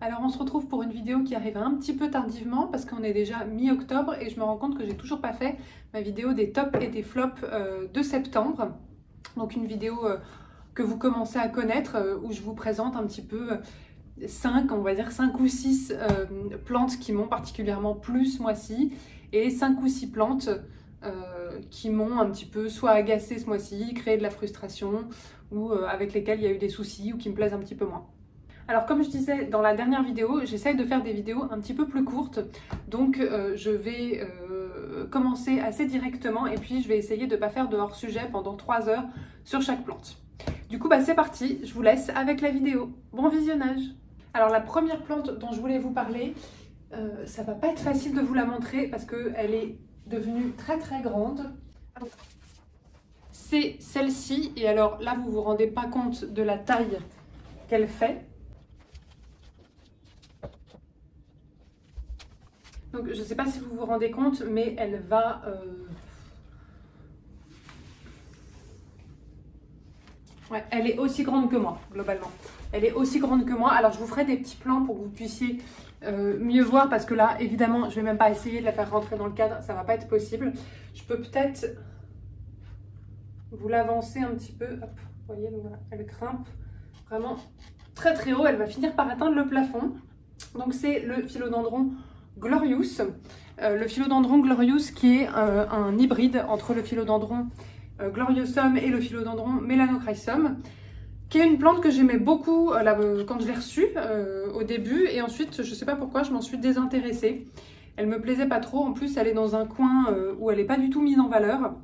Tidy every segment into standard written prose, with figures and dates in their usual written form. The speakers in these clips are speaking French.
Alors on se retrouve pour une vidéo qui arrive un petit peu tardivement parce qu'on est déjà mi-octobre et je me rends compte que j'ai toujours pas fait ma vidéo des tops et des flops de septembre. Donc une vidéo que vous commencez à connaître où je vous présente un petit peu 5, on va dire 5 ou 6 plantes qui m'ont particulièrement plu ce mois-ci et 5 ou 6 plantes qui m'ont un petit peu soit agacé ce mois-ci, créé de la frustration ou avec lesquelles il y a eu des soucis ou qui me plaisent un petit peu moins. Alors comme je disais dans la dernière vidéo, j'essaye de faire des vidéos un petit peu plus courtes, donc je vais commencer assez directement et puis je vais essayer de ne pas faire de hors-sujet pendant 3 heures sur chaque plante. Du coup c'est parti, je vous laisse avec la vidéo. Bon visionnage. Alors la première plante dont je voulais vous parler, ça va pas être facile de vous la montrer parce qu'elle est devenue très très grande. C'est celle-ci, et alors là vous vous rendez pas compte de la taille qu'elle fait. Donc je ne sais pas si vous vous rendez compte, mais elle va... Ouais, elle est aussi grande que moi, globalement. Elle est aussi grande que moi. Alors je vous ferai des petits plans pour que vous puissiez mieux voir, parce que là, évidemment, je ne vais même pas essayer de la faire rentrer dans le cadre, ça ne va pas être possible. Je peux peut-être vous l'avancer un petit peu. Hop, vous voyez, donc voilà, elle grimpe vraiment très très haut. Elle va finir par atteindre le plafond. Donc c'est le philodendron Glorious. Le philodendron Glorious qui est un hybride entre le philodendron Gloriosum et le philodendron Melanochrysum, qui est une plante que j'aimais beaucoup quand je l'ai reçue au début, et ensuite je ne sais pas pourquoi je m'en suis désintéressée. Elle me plaisait pas trop, en plus elle est dans un coin où elle n'est pas du tout mise en valeur.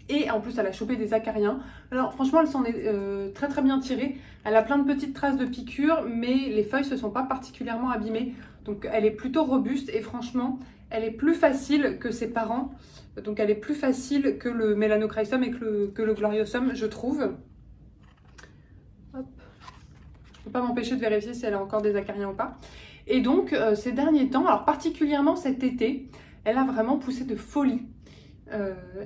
Et en plus, elle a chopé des acariens. Alors franchement, elle s'en est très très bien tirée. Elle a plein de petites traces de piqûres, mais les feuilles ne se sont pas particulièrement abîmées. Donc elle est plutôt robuste et franchement, elle est plus facile que ses parents. Donc elle est plus facile que le Melanochrysum et que le Gloriosum, je trouve. Hop. Je ne peux pas m'empêcher de vérifier si elle a encore des acariens ou pas. Et donc ces derniers temps, alors particulièrement cet été, elle a vraiment poussé de folie.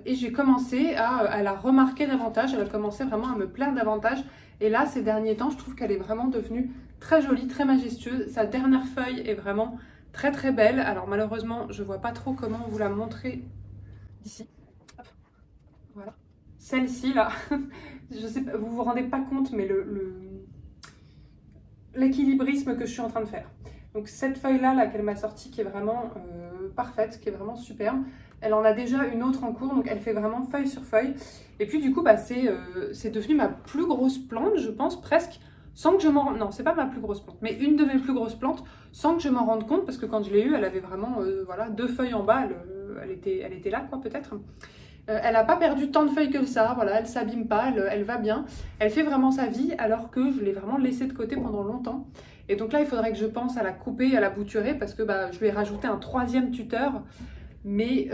Et j'ai commencé à la remarquer davantage, elle a commencé vraiment à me plaire davantage. Et là, ces derniers temps, je trouve qu'elle est vraiment devenue très jolie, très majestueuse. Sa dernière feuille est vraiment très très belle. Alors malheureusement, je ne vois pas trop comment vous la montrer d'ici. Voilà. Celle-ci là, je sais pas, vous vous rendez pas compte, mais l'équilibrisme que je suis en train de faire. Donc cette feuille-là qu'elle m'a sortie, qui est vraiment parfaite, qui est vraiment superbe. Elle en a déjà une autre en cours, donc elle fait vraiment feuille sur feuille. Et puis du coup, c'est devenu ma plus grosse plante, je pense, presque, sans que je m'en rende... Non, c'est pas ma plus grosse plante, mais une de mes plus grosses plantes, sans que je m'en rende compte, parce que quand je l'ai eue, elle avait vraiment voilà, 2 feuilles en bas, elle était là, quoi, peut-être. Elle n'a pas perdu tant de feuilles que ça, voilà, elle s'abîme pas, elle va bien. Elle fait vraiment sa vie, alors que je l'ai vraiment laissée de côté pendant longtemps. Et donc là, il faudrait que je pense à la couper, à la bouturer, parce que je lui ai rajouté un 3e tuteur. Mais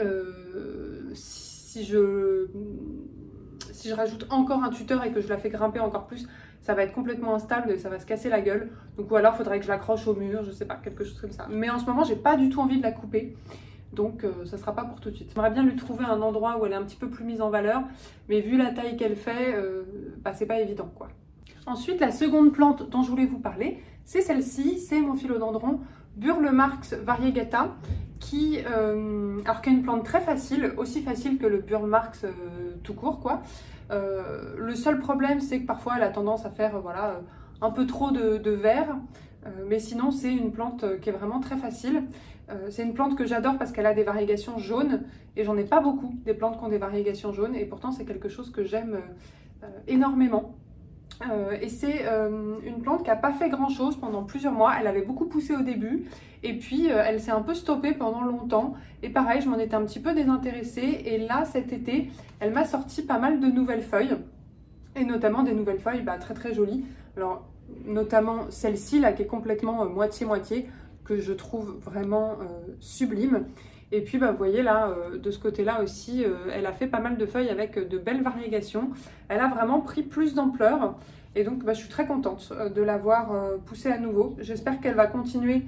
si je rajoute encore un tuteur et que je la fais grimper encore plus, ça va être complètement instable et ça va se casser la gueule. Donc ou alors il faudrait que je l'accroche au mur, je sais pas, quelque chose comme ça. Mais en ce moment, j'ai pas du tout envie de la couper. Donc ça sera pas pour tout de suite. J'aimerais bien lui trouver un endroit où elle est un petit peu plus mise en valeur. Mais vu la taille qu'elle fait, c'est pas évident, quoi. Ensuite, la seconde plante dont je voulais vous parler, c'est celle-ci, c'est mon philodendron Burle-Marx variegata, qui est une plante très facile, aussi facile que le Burle-Marx tout court, quoi. Le seul problème, c'est que parfois elle a tendance à faire un peu trop de vert, mais sinon c'est une plante qui est vraiment très facile. C'est une plante que j'adore parce qu'elle a des variegations jaunes, et j'en ai pas beaucoup des plantes qui ont des variegations jaunes, et pourtant c'est quelque chose que j'aime énormément. Et c'est une plante qui n'a pas fait grand chose pendant plusieurs mois. Elle avait beaucoup poussé au début et puis elle s'est un peu stoppée pendant longtemps. Et pareil, je m'en étais un petit peu désintéressée. Et là, cet été, elle m'a sorti pas mal de nouvelles feuilles. Et notamment des nouvelles feuilles très très jolies. Alors, notamment celle-ci là qui est complètement moitié-moitié, que je trouve vraiment sublime. Et puis vous voyez là, de ce côté-là aussi, elle a fait pas mal de feuilles avec de belles variegations. Elle a vraiment pris plus d'ampleur. Et donc je suis très contente de l'avoir poussée à nouveau. J'espère qu'elle va continuer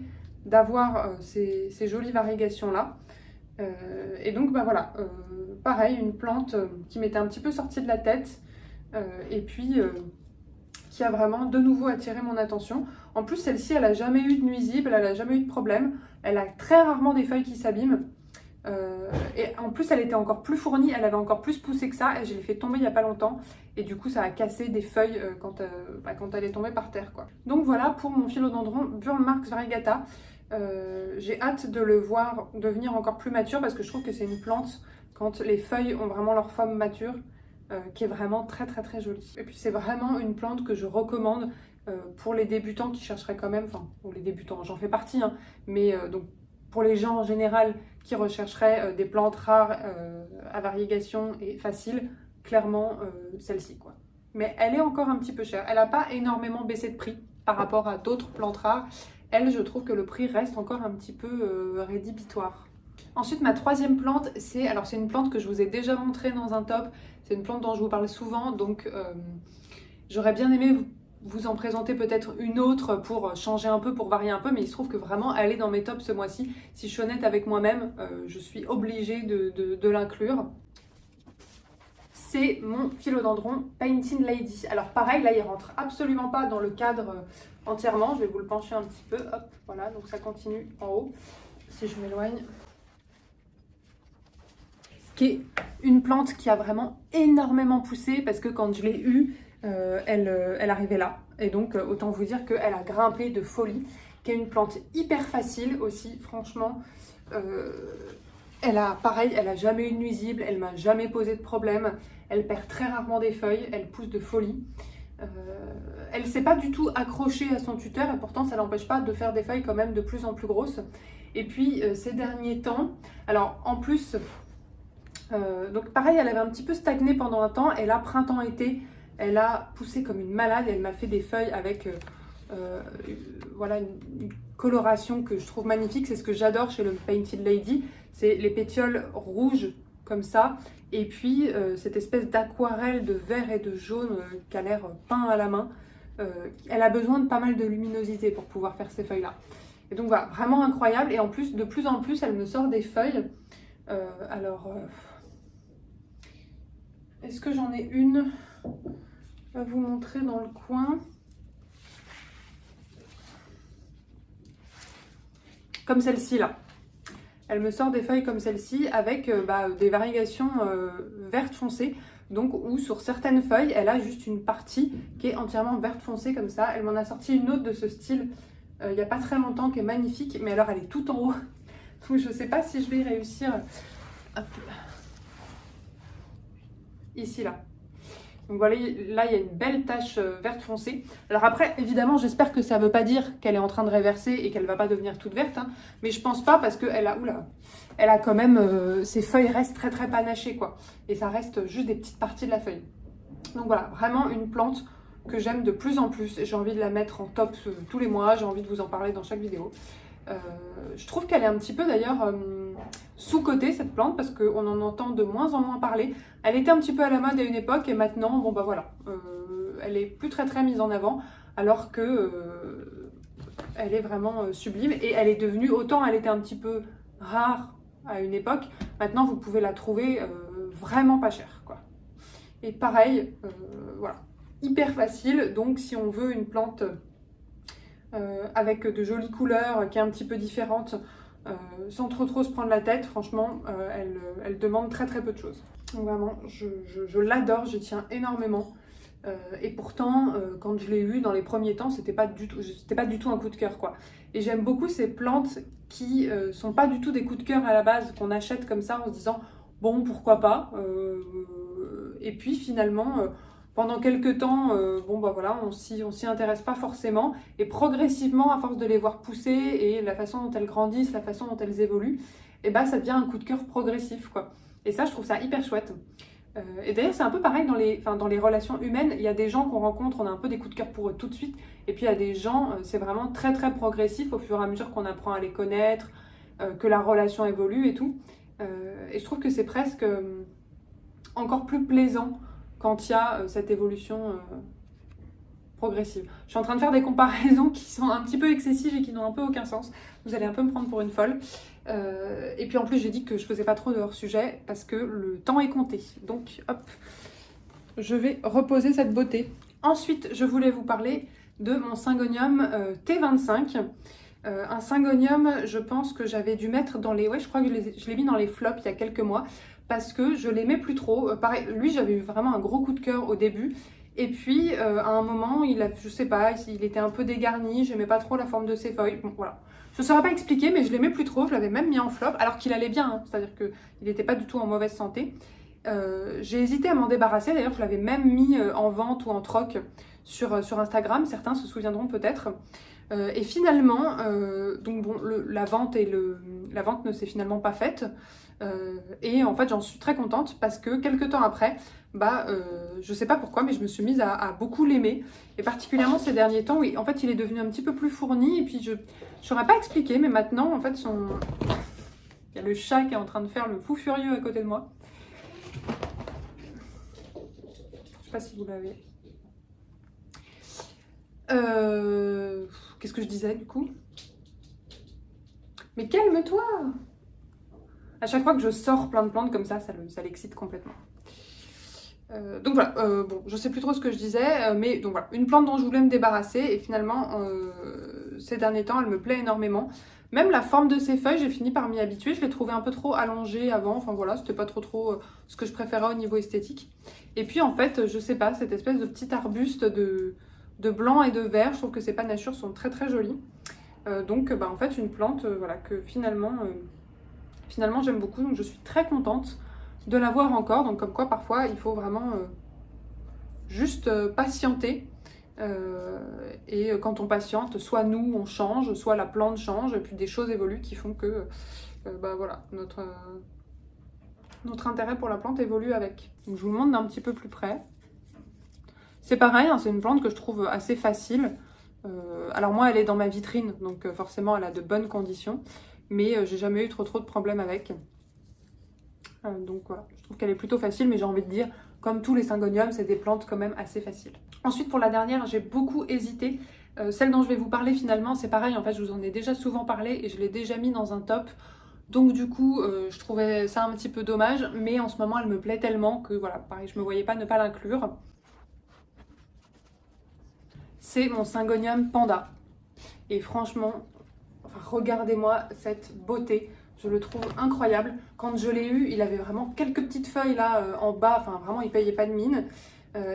d'avoir ces jolies variegations-là. Et donc voilà, pareil, une plante qui m'était un petit peu sortie de la tête. Et puis qui a vraiment de nouveau attiré mon attention. En plus, celle-ci, elle n'a jamais eu de nuisible, elle n'a jamais eu de problème. Elle a très rarement des feuilles qui s'abîment. Et en plus, elle était encore plus fournie, elle avait encore plus poussé que ça. Et je l'ai fait tomber il n'y a pas longtemps. Et du coup, ça a cassé des feuilles quand elle est tombée par terre, quoi. Donc voilà pour mon philodendron Burle Marx variegata. J'ai hâte de le voir devenir encore plus mature parce que je trouve que c'est une plante, quand les feuilles ont vraiment leur forme mature, qui est vraiment très très très jolie. Et puis c'est vraiment une plante que je recommande pour les débutants qui chercheraient quand même, enfin pour les débutants, j'en fais partie, hein, mais donc pour les gens en général qui rechercheraient des plantes rares à variégation et faciles, clairement celle-ci, quoi. Mais elle est encore un petit peu chère. Elle n'a pas énormément baissé de prix par rapport à d'autres plantes rares. Elle, je trouve que le prix reste encore un petit peu rédhibitoire. Ensuite, ma troisième plante, c'est une plante que je vous ai déjà montrée dans un top. C'est une plante dont je vous parle souvent, donc j'aurais bien aimé vous en présenter peut-être une autre pour changer un peu, pour varier un peu, mais il se trouve que vraiment elle est dans mes tops ce mois-ci. Si je suis honnête avec moi-même, je suis obligée de l'inclure. C'est mon philodendron Painting Lady. Alors pareil, là il rentre absolument pas dans le cadre entièrement. Je vais vous le pencher un petit peu. Hop, voilà, donc ça continue en haut. Si je m'éloigne. Qui est une plante qui a vraiment énormément poussé parce que quand je l'ai eue, elle arrivait là. Et donc autant vous dire qu'elle a grimpé de folie. Qui est une plante hyper facile aussi, franchement. Elle a jamais eu de nuisible, elle m'a jamais posé de problème. Elle perd très rarement des feuilles, elle pousse de folie. Elle ne s'est pas du tout accrochée à son tuteur et pourtant ça n'empêche pas de faire des feuilles quand même de plus en plus grosses. Et puis ces derniers temps, alors en plus, donc pareil, elle avait un petit peu stagné pendant un temps et là printemps-été, elle a poussé comme une malade et elle m'a fait des feuilles avec voilà, une coloration que je trouve magnifique. C'est ce que j'adore chez le Painted Lady, c'est les pétioles rouges comme ça et puis cette espèce d'aquarelle de vert et de jaune qui a l'air peint à la main. Elle a besoin de pas mal de luminosité pour pouvoir faire ces feuilles là et donc voilà, vraiment incroyable. Et en plus, de plus en plus elle me sort des feuilles. Est-ce que j'en ai une à vous montrer dans le coin? Comme celle-ci là. Elle me sort des feuilles comme celle-ci avec des variations verte foncé. Donc où sur certaines feuilles, elle a juste une partie qui est entièrement verte foncée comme ça. Elle m'en a sorti une autre de ce style il n'y a pas très longtemps qui est magnifique. Mais alors elle est tout en haut. Donc je ne sais pas si je vais réussir. Hop. Ici là. Donc voilà, là il y a une belle tache verte foncée. Alors après, évidemment, j'espère que ça ne veut pas dire qu'elle est en train de réverser et qu'elle ne va pas devenir toute verte. Hein, mais je pense pas parce qu'elle a, elle a quand même, ses feuilles restent très très panachées quoi. Et ça reste juste des petites parties de la feuille. Donc voilà, vraiment une plante que j'aime de plus en plus. J'ai envie de la mettre en top tous les mois, j'ai envie de vous en parler dans chaque vidéo. Je trouve qu'elle est un petit peu d'ailleurs sous-cotée cette plante parce qu'on en entend de moins en moins parler. Elle était un petit peu à la mode à une époque et maintenant, bon bah voilà, elle est plus très très mise en avant alors que elle est vraiment sublime et elle est devenue, autant elle était un petit peu rare à une époque, maintenant vous pouvez la trouver vraiment pas chère quoi. Et pareil, voilà, hyper facile, donc si on veut une plante avec de jolies couleurs, qui est un petit peu différente, sans trop se prendre la tête, franchement, elle demande très très peu de choses. Donc vraiment, je l'adore, je tiens énormément. Et pourtant, quand je l'ai eu dans les premiers temps, c'était pas du tout un coup de cœur quoi. Et j'aime beaucoup ces plantes qui sont pas du tout des coups de cœur à la base, qu'on achète comme ça en se disant bon pourquoi pas. Et puis finalement, pendant quelques temps, bon bah voilà, on s'y intéresse pas forcément. Et progressivement, à force de les voir pousser et la façon dont elles grandissent, la façon dont elles évoluent, et bah ça devient un coup de cœur progressif quoi. Et ça, je trouve ça hyper chouette. Et d'ailleurs, c'est un peu pareil dans les relations humaines. Il y a des gens qu'on rencontre, on a un peu des coups de cœur pour eux tout de suite. Et puis il y a des gens, c'est vraiment très très progressif au fur et à mesure qu'on apprend à les connaître, que la relation évolue et tout. Et je trouve que c'est presque encore plus plaisant quand il y a cette évolution progressive. Je suis en train de faire des comparaisons qui sont un petit peu excessives et qui n'ont un peu aucun sens. Vous allez un peu me prendre pour une folle. Et puis en plus, j'ai dit que je faisais pas trop de hors-sujet parce que le temps est compté. Donc hop, je vais reposer cette beauté Ensuite, je voulais vous parler de mon Syngonium T25. Un Syngonium, je pense que j'avais dû mettre dans les... Ouais, je crois que je l'ai mis dans les flops il y a quelques mois parce que je l'aimais plus trop. Pareil, lui, j'avais eu vraiment un gros coup de cœur au début. Et puis, à un moment, je sais pas, il était un peu dégarni, j'aimais pas trop la forme de ses feuilles. Bon, voilà. Je ne saurais pas expliquer, mais je l'aimais plus trop. Je l'avais même mis en flop, alors qu'il allait bien, hein. C'est-à-dire qu'il n'était pas du tout en mauvaise santé. J'ai hésité à m'en débarrasser. D'ailleurs, je l'avais même mis en vente ou en troc sur Instagram. Certains se souviendront peut-être. Et finalement, donc bon, la vente ne s'est finalement pas faite. Et en fait, j'en suis très contente parce que quelques temps après, je sais pas pourquoi, mais je me suis mise à beaucoup l'aimer. Et particulièrement ces derniers temps, oui, en fait, il est devenu un petit peu plus fourni. Et puis, je ne saurais pas expliquer, mais maintenant, en fait, il y a le chat qui est en train de faire le fou furieux à côté de moi. Je sais pas si vous l'avez. Qu'est-ce que je disais du coup? Mais calme-toi! À chaque fois que je sors plein de plantes comme ça l'excite complètement. Donc voilà, bon, je sais plus trop ce que je disais, mais donc voilà, une plante dont je voulais me débarrasser et finalement, ces derniers temps, elle me plaît énormément. Même la forme de ses feuilles, j'ai fini par m'y habituer. Je l'ai trouvée un peu trop allongée avant. Enfin voilà, c'était pas trop ce que je préférais au niveau esthétique. Et puis en fait, je sais pas, cette espèce de petit arbuste de blanc et de vert, je trouve que ces panachures sont très très jolies. Donc en fait, une plante voilà, que finalement j'aime beaucoup. Donc je suis très contente de l'avoir encore. Donc comme quoi parfois, il faut vraiment juste patienter. Et quand on patiente, soit nous on change, soit la plante change, et puis des choses évoluent qui font que voilà, notre intérêt pour la plante évolue avec. Donc je vous le montre d'un petit peu plus près. C'est pareil, hein, c'est une plante que je trouve assez facile. Alors moi elle est dans ma vitrine, donc forcément elle a de bonnes conditions, mais j'ai jamais eu trop de problèmes avec. Donc voilà, je trouve qu'elle est plutôt facile, mais j'ai envie de dire, comme tous les Syngoniums, c'est des plantes quand même assez faciles. Ensuite, pour la dernière, j'ai beaucoup hésité. Celle dont je vais vous parler finalement, c'est pareil, en fait, je vous en ai déjà souvent parlé et je l'ai déjà mis dans un top. Donc du coup, je trouvais ça un petit peu dommage, mais en ce moment, elle me plaît tellement que voilà, pareil, je me voyais pas ne pas l'inclure. C'est mon Syngonium Panda. Et franchement, enfin, regardez-moi cette beauté. Je le trouve incroyable. Quand je l'ai eu, il avait vraiment quelques petites feuilles là en bas. Enfin, vraiment, il payait pas de mine.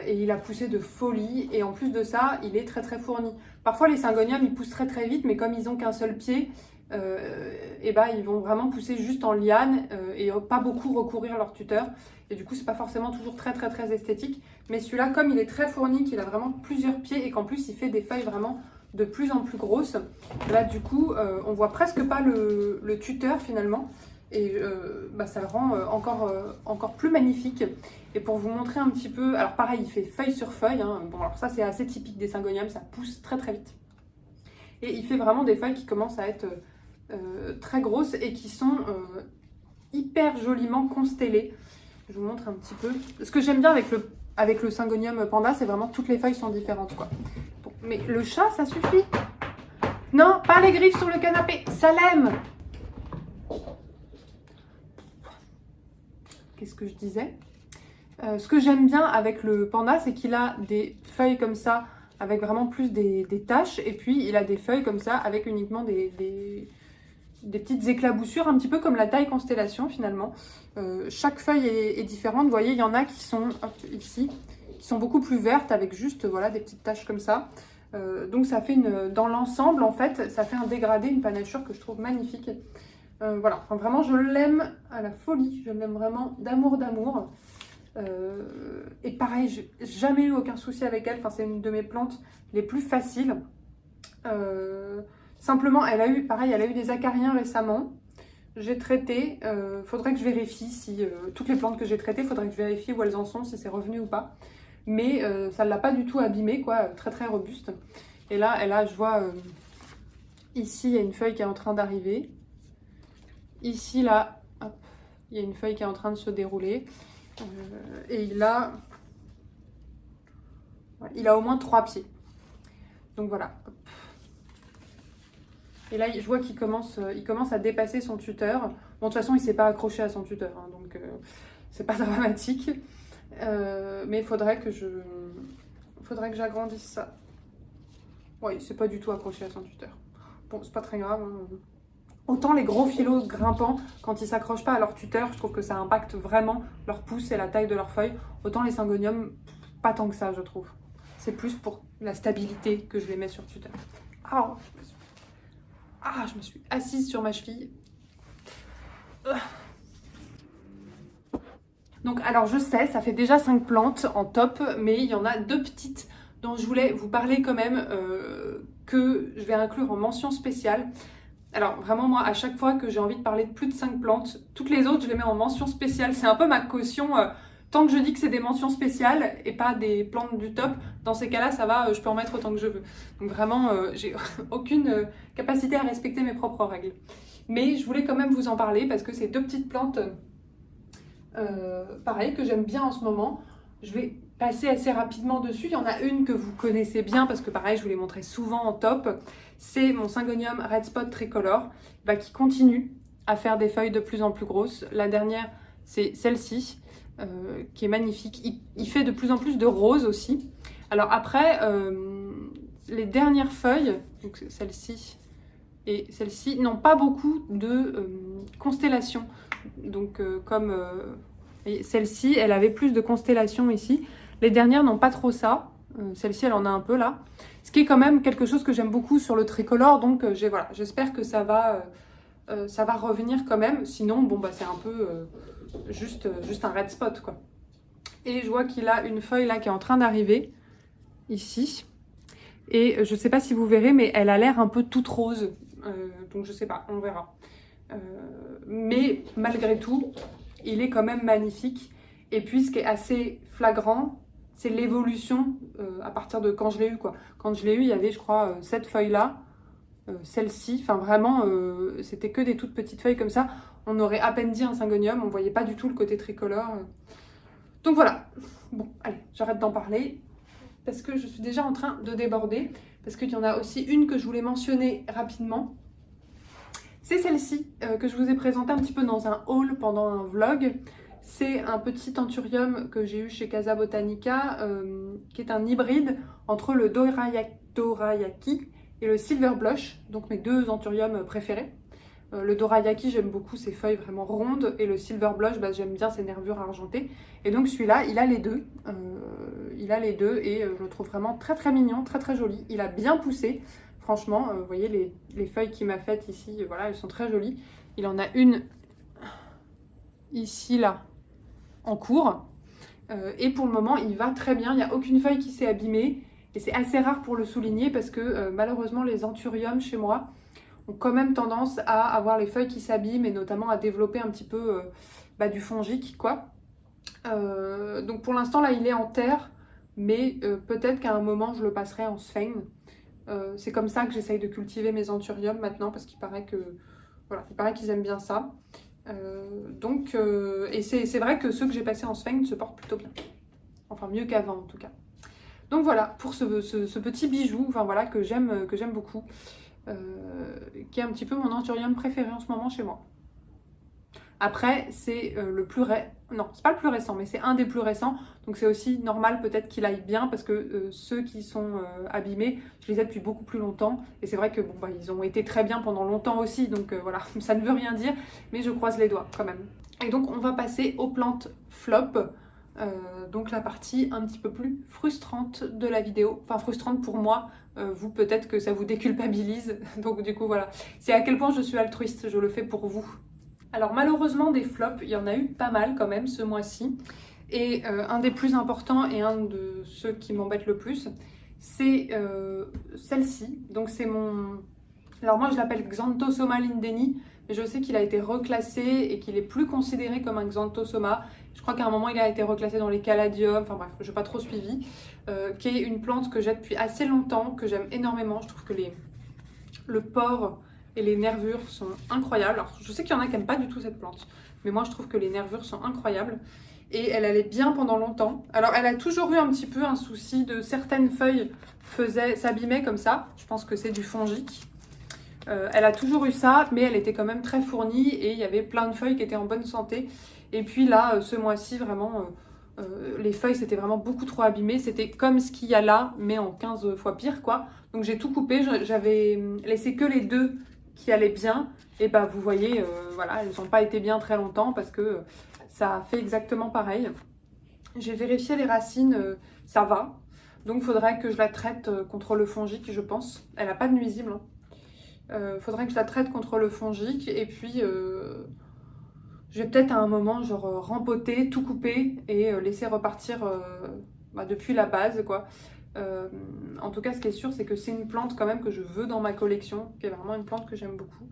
Et il a poussé de folie. Et en plus de ça, il est très très fourni. Parfois, les Syngoniums, ils poussent très très vite, mais comme ils ont qu'un seul pied, ils vont vraiment pousser juste en liane et pas beaucoup recourir à leur tuteur. Et du coup, c'est pas forcément toujours très très très esthétique. Mais celui-là, comme il est très fourni, qu'il a vraiment plusieurs pieds et qu'en plus, il fait des feuilles vraiment de plus en plus grosses, là du coup on voit presque pas le tuteur finalement et ça le rend encore plus magnifique. Et pour vous montrer un petit peu, alors pareil, il fait feuille sur feuille, hein. Bon alors ça c'est assez typique des Syngoniums, ça pousse très très vite et il fait vraiment des feuilles qui commencent à être très grosses et qui sont hyper joliment constellées. Je vous montre un petit peu. Ce que j'aime bien avec le Syngonium Panda, c'est vraiment toutes les feuilles sont différentes quoi. Mais le chat, ça suffit. Non, pas les griffes sur le canapé. Ça l'aime. Qu'est-ce que je disais? Ce que j'aime bien avec le panda, c'est qu'il a des feuilles comme ça, avec vraiment plus des taches. Et puis, il a des feuilles comme ça, avec uniquement des petites éclaboussures, un petit peu comme la taille constellation finalement. Chaque feuille est différente. Vous voyez, il y en a qui sont, ici, qui sont beaucoup plus vertes, avec juste voilà, des petites taches comme ça. Donc ça fait dans l'ensemble en fait, ça fait un dégradé, une panachure que je trouve magnifique. Voilà, enfin, vraiment je l'aime à la folie, je l'aime vraiment d'amour. Et pareil, j'ai jamais eu aucun souci avec elle, enfin, c'est une de mes plantes les plus faciles. Simplement, elle a eu des acariens récemment. J'ai traité, faudrait que je vérifie si toutes les plantes que j'ai traitées, faudrait que je vérifie où elles en sont, si c'est revenu ou pas. Mais ça ne l'a pas du tout abîmé, quoi, très très robuste. Et là, je vois ici, il y a une feuille qui est en train d'arriver. Ici, là, hop, il y a une feuille qui est en train de se dérouler. Et il a au moins 3 pieds. Donc voilà. Hop. Et là, je vois qu'il commence à dépasser son tuteur. Bon, de toute façon, il ne s'est pas accroché à son tuteur, hein, donc c'est pas dramatique. Mais il faudrait que faudrait que j'agrandisse ça. Oui, c'est pas du tout accroché à son tuteur. Bon, c'est pas très grave. Hein. Autant les gros philo grimpants, quand ils s'accrochent pas à leur tuteur, je trouve que ça impacte vraiment leur pouce et la taille de leurs feuilles. Autant les syngoniums, pas tant que ça, je trouve. C'est plus pour la stabilité que je les mets sur tuteur. Je me suis assise sur ma cheville. Donc, alors je sais, ça fait déjà 5 plantes en top, mais il y en a 2 petites dont je voulais vous parler quand même, que je vais inclure en mention spéciale. Alors vraiment, moi, à chaque fois que j'ai envie de parler de plus de 5 plantes, toutes les autres, je les mets en mention spéciale. C'est un peu ma caution. Tant que je dis que c'est des mentions spéciales et pas des plantes du top, dans ces cas-là, ça va, je peux en mettre autant que je veux. Donc vraiment, j'ai aucune capacité à respecter mes propres règles. Mais je voulais quand même vous en parler parce que c'est 2 petites plantes, pareil, que j'aime bien en ce moment. Je vais passer assez rapidement dessus. Il y en a une que vous connaissez bien parce que pareil, je vous l'ai montré souvent en top. C'est mon Syngonium Red Spot Tricolor qui continue à faire des feuilles de plus en plus grosses. La dernière, c'est celle-ci, qui est magnifique. Il fait de plus en plus de roses aussi. Alors après, les dernières feuilles, donc celle-ci et celle-ci, n'ont pas beaucoup de constellations. Donc comme celle-ci, elle avait plus de constellations ici. Les dernières n'ont pas trop ça. Celle-ci, elle en a un peu là. Ce qui est quand même quelque chose que j'aime beaucoup sur le tricolore. Donc voilà, j'espère que ça va revenir quand même. Sinon, bon, c'est un peu juste un red spot, quoi. Et je vois qu'il a une feuille là qui est en train d'arriver, ici. Et je sais pas si vous verrez, mais elle a l'air un peu toute rose. Donc je sais pas, on verra. Mais malgré tout, il est quand même magnifique. Et puis ce qui est assez flagrant, c'est l'évolution à partir de quand je l'ai eu, quoi. Quand je l'ai eu, il y avait, je crois, cette feuille-là, celle-ci. Enfin, vraiment, c'était que des toutes petites feuilles comme ça. On aurait à peine dit un syngonium, on voyait pas du tout le côté tricolore. Donc voilà. Bon, allez, j'arrête d'en parler parce que je suis déjà en train de déborder. Parce qu'il y en a aussi une que je voulais mentionner rapidement. C'est celle-ci que je vous ai présentée un petit peu dans un haul pendant un vlog. C'est un petit anthurium que j'ai eu chez Casa Botanica, qui est un hybride entre le dorayaki et le silver blush, donc mes 2 anthuriums préférés. Le dorayaki, j'aime beaucoup ses feuilles vraiment rondes, et le silver blush, j'aime bien ses nervures argentées. Et donc celui-là, il a les deux. Et je le trouve vraiment très très mignon, très très joli. Il a bien poussé. Franchement, vous voyez les feuilles qu'il m'a faites ici, voilà, elles sont très jolies. Il en a une ici, là, en cours. Et pour le moment, il va très bien. Il n'y a aucune feuille qui s'est abîmée. Et c'est assez rare pour le souligner parce que malheureusement, les anthuriums chez moi ont quand même tendance à avoir les feuilles qui s'abîment et notamment à développer un petit peu du fongique, quoi. Donc pour l'instant, là, il est en terre. Mais peut-être qu'à un moment, je le passerai en sphène. C'est comme ça que j'essaye de cultiver mes anthuriums maintenant parce qu'il paraît qu'ils aiment bien ça. Et c'est vrai que ceux que j'ai passés en sphène se portent plutôt bien. Enfin, mieux qu'avant en tout cas. Donc voilà, pour ce petit bijou, enfin voilà, que j'aime beaucoup. Qui est un petit peu mon anthurium préféré en ce moment chez moi. Après, c'est non, c'est pas le plus récent, mais c'est un des plus récents. Donc c'est aussi normal peut-être qu'il aille bien parce que ceux qui sont abîmés, je les ai depuis beaucoup plus longtemps. Et c'est vrai que ils ont été très bien pendant longtemps aussi. Donc voilà, ça ne veut rien dire, mais je croise les doigts quand même. Et donc on va passer aux plantes flop. Donc la partie un petit peu plus frustrante de la vidéo. Enfin frustrante pour moi. Vous, peut-être que ça vous déculpabilise. Donc du coup voilà, c'est à quel point je suis altruiste, je le fais pour vous. Alors malheureusement des flops, il y en a eu pas mal quand même ce mois-ci. Et un des plus importants et un de ceux qui m'embêtent le plus, c'est celle-ci. Donc c'est mon... Alors moi je l'appelle Xanthosoma lindeni, mais je sais qu'il a été reclassé et qu'il est plus considéré comme un Xanthosoma. Je crois qu'à un moment il a été reclassé dans les caladiums, enfin bref, je n'ai pas trop suivi. Qui est une plante que j'ai depuis assez longtemps, que j'aime énormément. Je trouve que le port et les nervures sont incroyables. Alors, je sais qu'il y en a qui n'aiment pas du tout cette plante, mais moi je trouve que les nervures sont incroyables. Et elle allait bien pendant longtemps. Alors elle a toujours eu un petit peu un souci de certaines feuilles s'abîmaient comme ça. Je pense que c'est du fongique. Elle a toujours eu ça, mais elle était quand même très fournie et il y avait plein de feuilles qui étaient en bonne santé. Et puis là, ce mois-ci, vraiment, Les feuilles c'était vraiment beaucoup trop abîmé, c'était comme ce qu'il y a là mais en 15 fois pire quoi. Donc j'ai tout coupé, j'avais laissé que les deux qui allaient bien et bah vous voyez voilà, elles n'ont pas été bien très longtemps parce que ça a fait exactement pareil. J'ai vérifié les racines, ça va, donc il faudrait que je la traite contre le fongique je pense, elle n'a pas de nuisible hein. Faudrait que je la traite contre le fongique et puis je vais peut-être à un moment genre rempoter, tout couper et laisser repartir depuis la base quoi. En tout cas ce qui est sûr c'est que c'est une plante quand même que je veux dans ma collection, qui est vraiment une plante que j'aime beaucoup.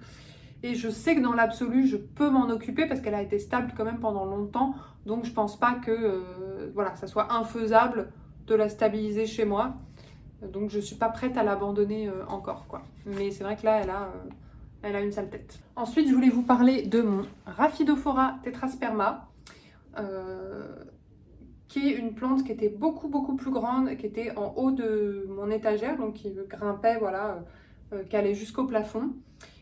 Et je sais que dans l'absolu je peux m'en occuper parce qu'elle a été stable quand même pendant longtemps. Donc je pense pas que voilà, ça soit infaisable de la stabiliser chez moi. Donc je suis pas prête à l'abandonner encore quoi. Mais c'est vrai que là elle a une sale tête. Ensuite, je voulais vous parler de mon Rhaphidophora tetrasperma, qui est une plante qui était beaucoup plus grande, qui était en haut de mon étagère, donc qui grimpait, voilà, qui allait jusqu'au plafond,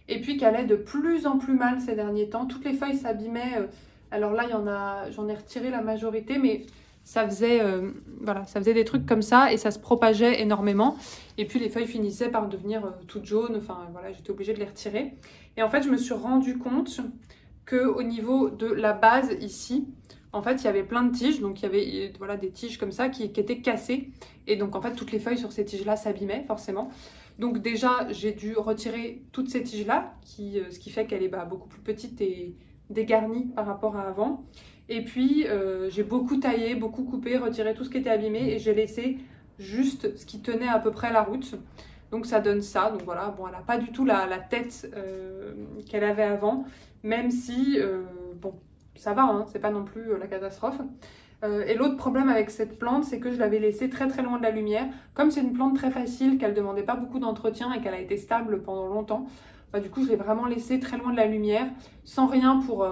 et puis qui allait de plus en plus mal ces derniers temps. Toutes les feuilles s'abîmaient. Alors là, j'en ai retiré la majorité, mais ça faisait, voilà, ça faisait des trucs comme ça et ça se propageait énormément. Et puis les feuilles finissaient par devenir toutes jaunes. Enfin voilà, j'étais obligée de les retirer. Et en fait, je me suis rendu compte qu'au niveau de la base ici, en fait, il y avait plein de tiges. Donc il y avait voilà, des tiges comme ça qui étaient cassées. Et donc en fait, toutes les feuilles sur ces tiges-là s'abîmaient forcément. Donc déjà, j'ai dû retirer toutes ces tiges-là, ce qui fait qu'elle est beaucoup plus petite et dégarnie par rapport à avant. Et puis, j'ai beaucoup taillé, beaucoup coupé, retiré tout ce qui était abîmé et j'ai laissé juste ce qui tenait à peu près la route. Donc, ça donne ça. Donc, voilà, bon, elle n'a pas du tout la tête qu'elle avait avant, même si, bon, ça va, hein, c'est pas non plus la catastrophe. Et l'autre problème avec cette plante, c'est que je l'avais laissée très très loin de la lumière. Comme c'est une plante très facile, qu'elle ne demandait pas beaucoup d'entretien et qu'elle a été stable pendant longtemps, du coup, je l'ai vraiment laissée très loin de la lumière, sans rien pour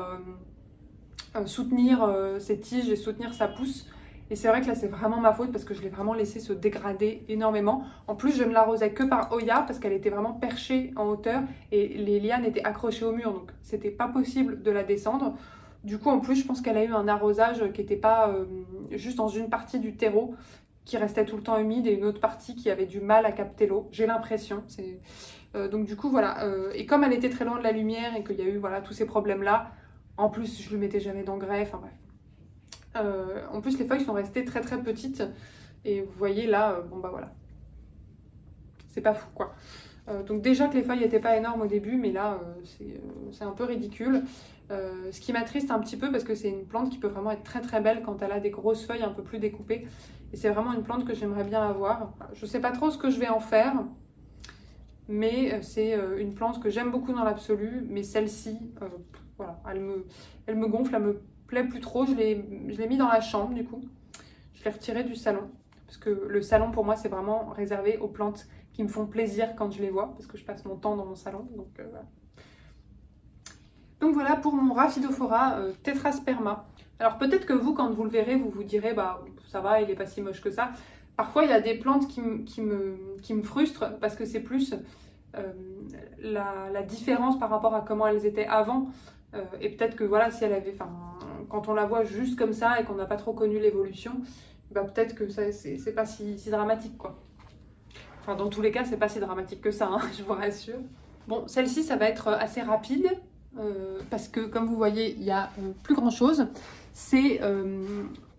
soutenir ses tiges et soutenir sa pousse. Et c'est vrai que là c'est vraiment ma faute parce que je l'ai vraiment laissé se dégrader énormément. En plus je ne l'arrosais que par Oya parce qu'elle était vraiment perchée en hauteur et les lianes étaient accrochées au mur, donc c'était pas possible de la descendre. Du coup en plus je pense qu'elle a eu un arrosage qui n'était pas juste dans une partie du terreau qui restait tout le temps humide et une autre partie qui avait du mal à capter l'eau, j'ai l'impression. Donc du coup voilà, et comme elle était très loin de la lumière et qu'il y a eu voilà tous ces problèmes là, en plus, je ne le mettais jamais d'engrais, enfin bref. En plus, les feuilles sont restées très très petites. Et vous voyez là, bon bah voilà. C'est pas fou quoi. Donc déjà que les feuilles n'étaient pas énormes au début, mais là, c'est un peu ridicule. Ce qui m'attriste un petit peu parce que c'est une plante qui peut vraiment être très très belle quand elle a des grosses feuilles un peu plus découpées. Et c'est vraiment une plante que j'aimerais bien avoir. Je ne sais pas trop ce que je vais en faire. Mais c'est une plante que j'aime beaucoup dans l'absolu. Mais celle-ci... voilà, elle me gonfle, elle me plaît plus trop. Je l'ai mis dans la chambre du coup. Je l'ai retiré du salon. Parce que le salon pour moi c'est vraiment réservé aux plantes qui me font plaisir quand je les vois. Parce que je passe mon temps dans mon salon. Donc voilà. Donc voilà pour mon Rhaphidophora tetrasperma. Alors peut-être que vous quand vous le verrez vous vous direz bah ça va il est pas si moche que ça. Parfois il y a des plantes qui me frustrent parce que c'est plus la différence par rapport à comment elles étaient avant. Et peut-être que voilà, si elle avait, quand on la voit juste comme ça et qu'on n'a pas trop connu l'évolution, bah peut-être que c'est pas si dramatique quoi. Enfin, dans tous les cas, c'est pas si dramatique que ça, hein, je vous rassure. Bon, celle-ci, ça va être assez rapide parce que comme vous voyez, il y a plus grand chose. C'est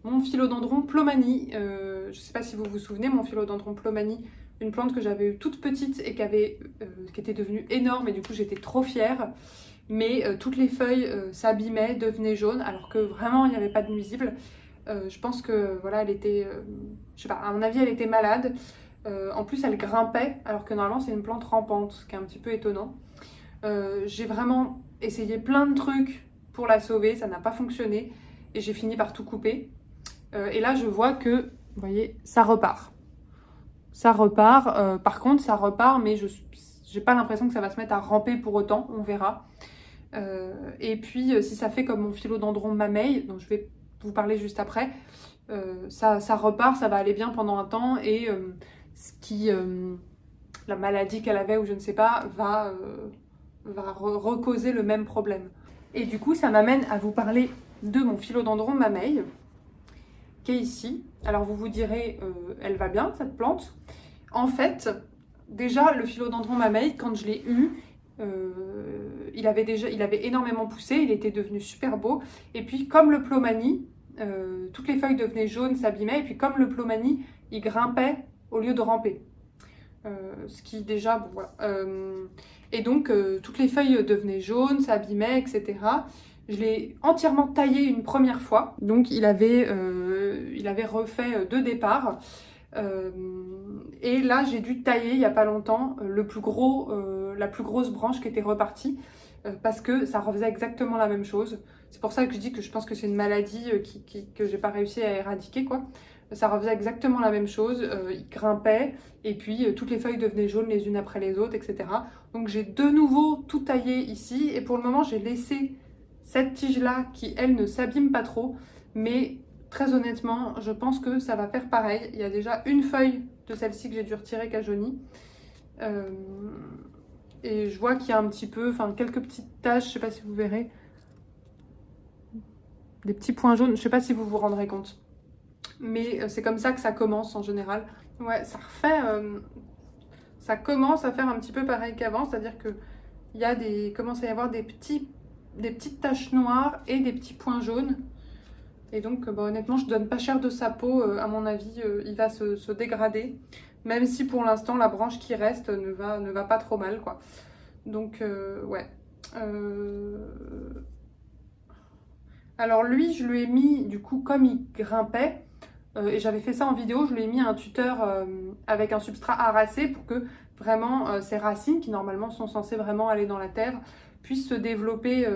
mon Philodendron Plomani. Je sais pas si vous vous souvenez, mon Philodendron Plomani, une plante que j'avais eue toute petite et qui était devenue énorme et du coup j'étais trop fière. Mais toutes les feuilles s'abîmaient, devenaient jaunes, alors que vraiment il n'y avait pas de nuisible. Je pense que voilà, elle était, je sais pas, à mon avis elle était malade. En plus elle grimpait, alors que normalement c'est une plante rampante, ce qui est un petit peu étonnant. J'ai vraiment essayé plein de trucs pour la sauver, ça n'a pas fonctionné et j'ai fini par tout couper. Et là je vois que, vous voyez, ça repart. Ça repart, par contre ça repart, mais je n'ai pas l'impression que ça va se mettre à ramper pour autant, on verra. Et puis si ça fait comme mon Philodendron Mamey, dont je vais vous parler juste après, ça repart, ça va aller bien pendant un temps et la maladie qu'elle avait ou je ne sais pas va recauser le même problème. Et du coup ça m'amène à vous parler de mon Philodendron Mamey, qui est ici. Alors vous vous direz, elle va bien cette plante. En fait, déjà le philodendron mammae, quand je l'ai eu, il avait énormément poussé, il était devenu super beau. Et puis comme le plomanie, toutes les feuilles devenaient jaunes, s'abîmaient. Et puis comme le plomanie, il grimpait au lieu de ramper. Ce qui déjà, bon voilà. Et donc toutes les feuilles devenaient jaunes, s'abîmaient, etc. Je l'ai entièrement taillé une première fois. Donc il avait refait 2 départs. Et là j'ai dû tailler il n'y a pas longtemps la plus grosse branche qui était repartie parce que ça refaisait exactement la même chose. C'est pour ça que je dis que je pense que c'est une maladie que j'ai pas réussi à éradiquer, quoi. Ça refaisait exactement la même chose, il grimpait et puis toutes les feuilles devenaient jaunes les unes après les autres, etc. Donc j'ai de nouveau tout taillé ici et pour le moment j'ai laissé cette tige là qui elle ne s'abîme pas trop, mais très honnêtement je pense que ça va faire pareil. Il y a déjà une feuille de celle-ci que j'ai dû retirer qui a jauni. Et je vois qu'il y a un petit peu, enfin quelques petites taches, je sais pas si vous verrez, des petits points jaunes, je sais pas si vous vous rendrez compte. Mais c'est comme ça que ça commence en général. Ouais, ça refait, ça commence à faire un petit peu pareil qu'avant, c'est-à-dire que commence à y avoir des petites taches noires et des petits points jaunes. Et donc, bah, honnêtement, je donne pas cher de sa peau. À mon avis, il va se dégrader, même si pour l'instant la branche qui reste ne va pas trop mal, quoi. Donc, ouais. Alors lui, je lui ai mis, du coup, comme il grimpait. Et j'avais fait ça en vidéo, je lui ai mis un tuteur avec un substrat harassé pour que vraiment ces racines, qui normalement sont censées vraiment aller dans la terre, puissent se développer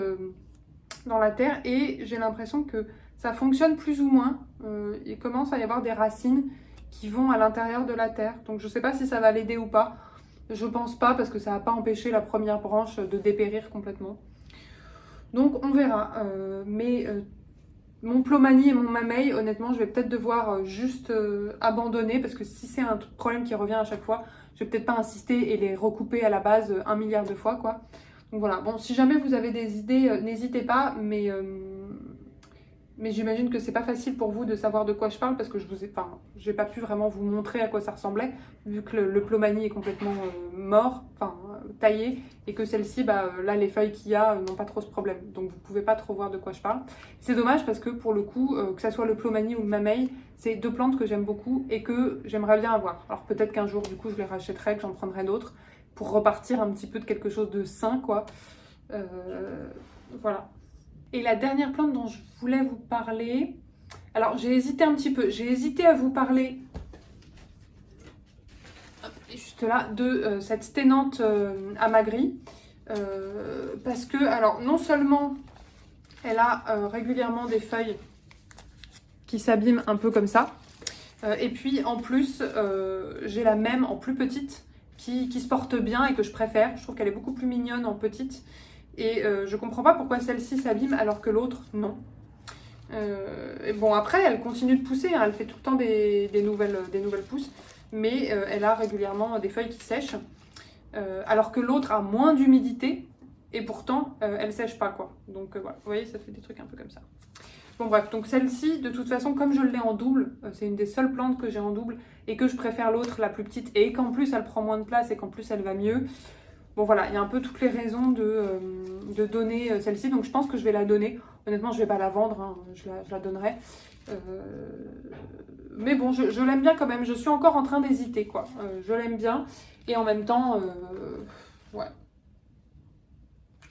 dans la terre. Et j'ai l'impression que ça fonctionne plus ou moins. Il commence à y avoir des racines qui vont à l'intérieur de la terre. Donc je ne sais pas si ça va l'aider ou pas. Je pense pas parce que ça va pas empêcher la première branche de dépérir complètement. Donc on verra. Mon plomanie et mon mammae, honnêtement, je vais peut-être devoir juste abandonner parce que si c'est un problème qui revient à chaque fois, je vais peut-être pas insister et les recouper à la base 1 milliard de fois, quoi. Donc voilà, bon, si jamais vous avez des idées, n'hésitez pas, mais j'imagine que c'est pas facile pour vous de savoir de quoi je parle parce que j'ai pas pu vraiment vous montrer à quoi ça ressemblait vu que le plomanie est complètement mort, taillé, et que celle-ci, là les feuilles qu'il y a n'ont pas trop ce problème, donc vous pouvez pas trop voir de quoi je parle. C'est dommage parce que pour le coup, que ça soit le plomanie ou le mammae, c'est 2 plantes que j'aime beaucoup et que j'aimerais bien avoir. Alors peut-être qu'un jour du coup je les rachèterai, que j'en prendrai d'autres pour repartir un petit peu de quelque chose de sain, quoi. Voilà. Et la dernière plante dont je voulais vous parler, alors j'ai hésité un petit peu, j'ai hésité à vous parler juste là de cette sténante amagrie parce que, alors non seulement elle a régulièrement des feuilles qui s'abîment un peu comme ça, et puis en plus j'ai la même en plus petite qui se porte bien et que je préfère. Je trouve qu'elle est beaucoup plus mignonne en petite. Et je comprends pas pourquoi celle-ci s'abîme alors que l'autre, non. Et bon, après, elle continue de pousser, hein, elle fait tout le temps des nouvelles pousses, mais elle a régulièrement des feuilles qui sèchent, alors que l'autre a moins d'humidité, et pourtant, elle sèche pas, quoi. Donc voilà, vous voyez, ça fait des trucs un peu comme ça. Bon bref, donc celle-ci, de toute façon, comme je l'ai en double, c'est une des seules plantes que j'ai en double, et que je préfère l'autre, la plus petite, et qu'en plus, elle prend moins de place, et qu'en plus, elle va mieux. Bon voilà, il y a un peu toutes les raisons de donner celle-ci, donc je pense que je vais la donner. Honnêtement, je ne vais pas la vendre, hein, je la donnerai. Mais bon, je l'aime bien quand même, je suis encore en train d'hésiter, quoi. Je l'aime bien, et en même temps, ouais.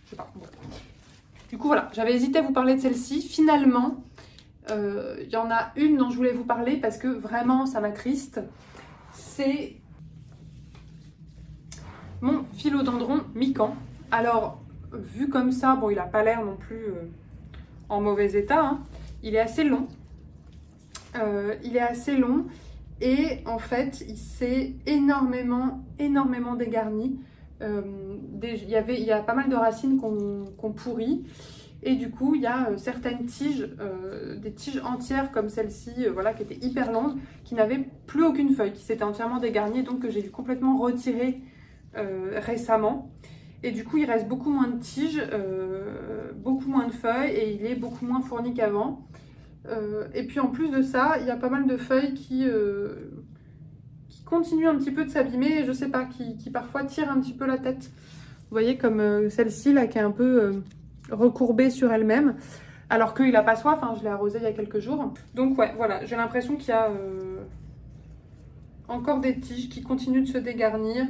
Je sais pas, bon. Du coup, voilà, j'avais hésité à vous parler de celle-ci. Finalement, il y en a une dont je voulais vous parler parce que vraiment, ça m'attriste. C'est mon philodendron mikan. Alors, vu comme ça, bon, il n'a pas l'air non plus en mauvais état, hein. Il est assez long. Et en fait, il s'est énormément dégarni. Il y a pas mal de racines qu'on pourrit. Et du coup, il y a certaines tiges, des tiges entières comme celle-ci, voilà, qui étaient hyper longues, qui n'avaient plus aucune feuille, qui s'étaient entièrement dégarnies, donc que j'ai dû complètement retirer récemment. Et du coup, il reste beaucoup moins de tiges, beaucoup moins de feuilles, et il est beaucoup moins fourni qu'avant. Et puis en plus de ça, il y a pas mal de feuilles qui continuent un petit peu de s'abîmer, je sais pas, qui parfois tirent un petit peu la tête. Vous voyez, comme celle-ci là qui est un peu recourbée sur elle-même, alors qu'il n'a pas soif, hein, je l'ai arrosé il y a quelques jours. Donc ouais, voilà, j'ai l'impression qu'il y a encore des tiges qui continuent de se dégarnir.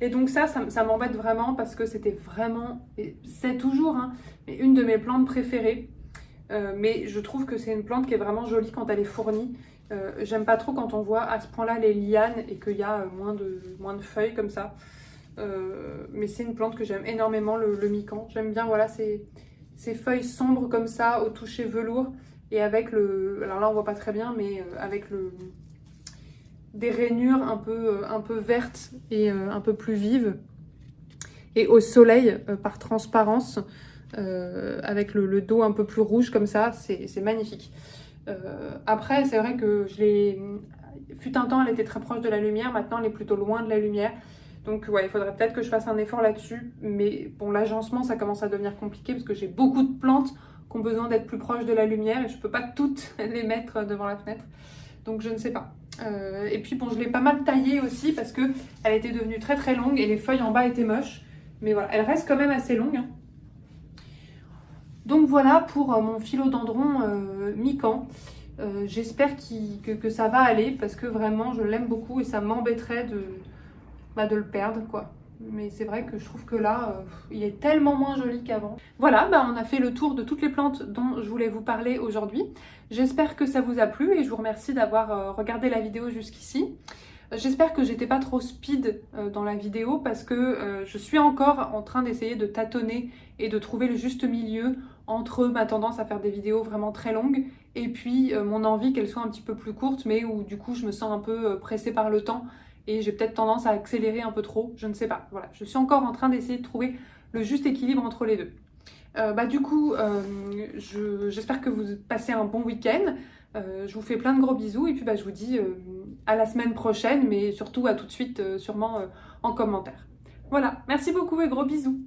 Et donc ça m'embête vraiment parce que c'était vraiment, c'est toujours hein, une de mes plantes préférées. Mais je trouve que c'est une plante qui est vraiment jolie quand elle est fournie. J'aime pas trop quand on voit à ce point-là les lianes et qu'il y a moins de feuilles comme ça. Mais c'est une plante que j'aime énormément, le mican. J'aime bien voilà, ces feuilles sombres comme ça, au toucher velours. Et avec alors là on voit pas très bien, mais avec des rainures un peu vertes et un peu plus vives. Et au soleil, par transparence, avec le dos un peu plus rouge comme ça, c'est magnifique. Après, c'est vrai que fut un temps, elle était très proche de la lumière, maintenant elle est plutôt loin de la lumière. Donc ouais, il faudrait peut-être que je fasse un effort là-dessus. Mais bon, l'agencement, ça commence à devenir compliqué parce que j'ai beaucoup de plantes qui ont besoin d'être plus proches de la lumière et je peux pas toutes les mettre devant la fenêtre. Donc je ne sais pas. Et puis bon, je l'ai pas mal taillée aussi parce que elle était devenue très très longue et les feuilles en bas étaient moches. Mais voilà, elle reste quand même assez longue. Hein. Donc voilà pour mon philodendron mican. J'espère que ça va aller parce que vraiment je l'aime beaucoup et ça m'embêterait de le perdre quoi. Mais c'est vrai que je trouve que là, il est tellement moins joli qu'avant. Voilà, on a fait le tour de toutes les plantes dont je voulais vous parler aujourd'hui. J'espère que ça vous a plu et je vous remercie d'avoir regardé la vidéo jusqu'ici. J'espère que j'étais pas trop speed dans la vidéo parce que je suis encore en train d'essayer de tâtonner et de trouver le juste milieu entre ma tendance à faire des vidéos vraiment très longues et puis mon envie qu'elles soient un petit peu plus courtes mais où du coup je me sens un peu pressée par le temps et j'ai peut-être tendance à accélérer un peu trop, je ne sais pas. Voilà, je suis encore en train d'essayer de trouver le juste équilibre entre les deux. Du coup, j'espère que vous passez un bon week-end. Je vous fais plein de gros bisous et puis je vous dis à la semaine prochaine, mais surtout à tout de suite sûrement en commentaire. Voilà, merci beaucoup et gros bisous.